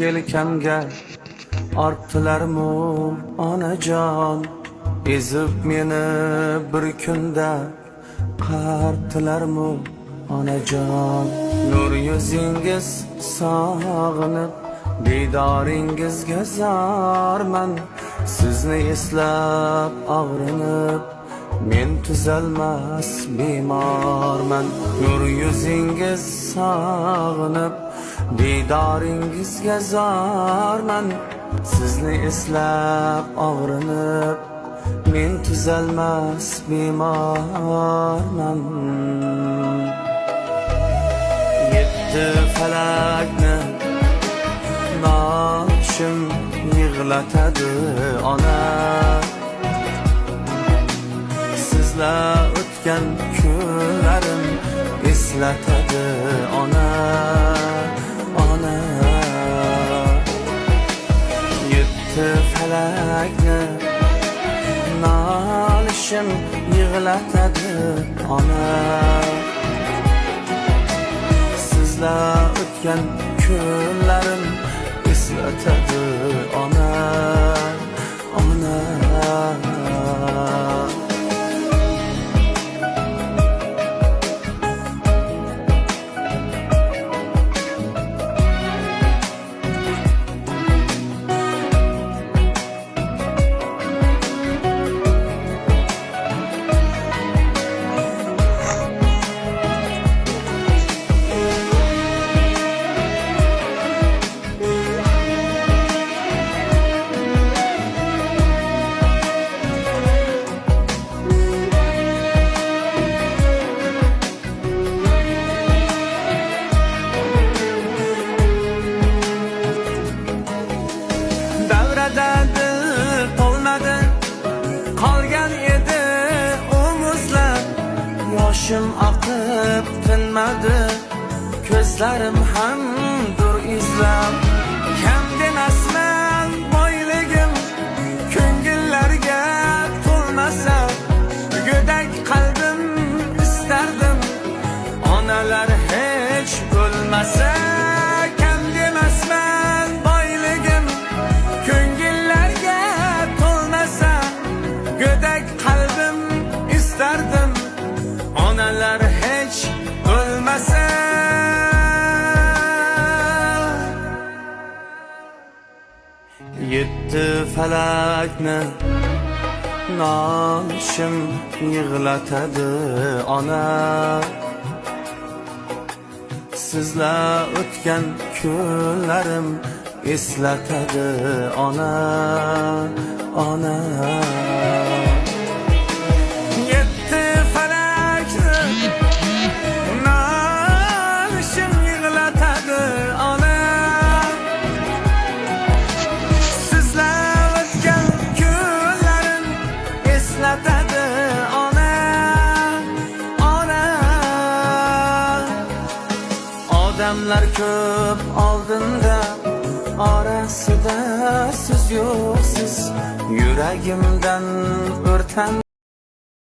yelkamga ortdilarmu onajon, ezib meni bir kunda qartdilarmu onajon. Nur yuzingiz sog'inib, diydoringizga zorman, sizni eslab og'rinib, men tuzalmas bemorman. Nur yuzingiz sog'inib, diydoringizga zorman, sizni eslab og'rinib, men tuzalmas bemorman. Yetti falakni noshim yig'latadi ona, sizlar o'tgan kunlarim eslatadi ona, ona. Yetti falakni nolishim yig'latadi ona, sizlar o'tgan kunlarim eslatadi ona, ona. To'lmadi, qolgan edi umuzlar, yoshim oqib tinmadi, ko'zlarim ham dur izlab. Kam demasman boyligim, ko'ngillarga to'lmasa, go'dak qalbim istardim, onalar hech o'lmasa. Kam demasman boyligim, ko'ngillarga to'lmasa, go'dak qalbim istardim, onalar hech o'lmasa. Yetti falakni noshim yig'latadi ona, sizlar o'tgan kunlarim eslatadi ona, ona. Yetti falakni nolishim yig'latadi ona, sizlar o'tgan kunlarim eslatadi ona, ona. Odamlar ko'p oldinda, orasida siz yo'qsiz, yuragimdan o'rtan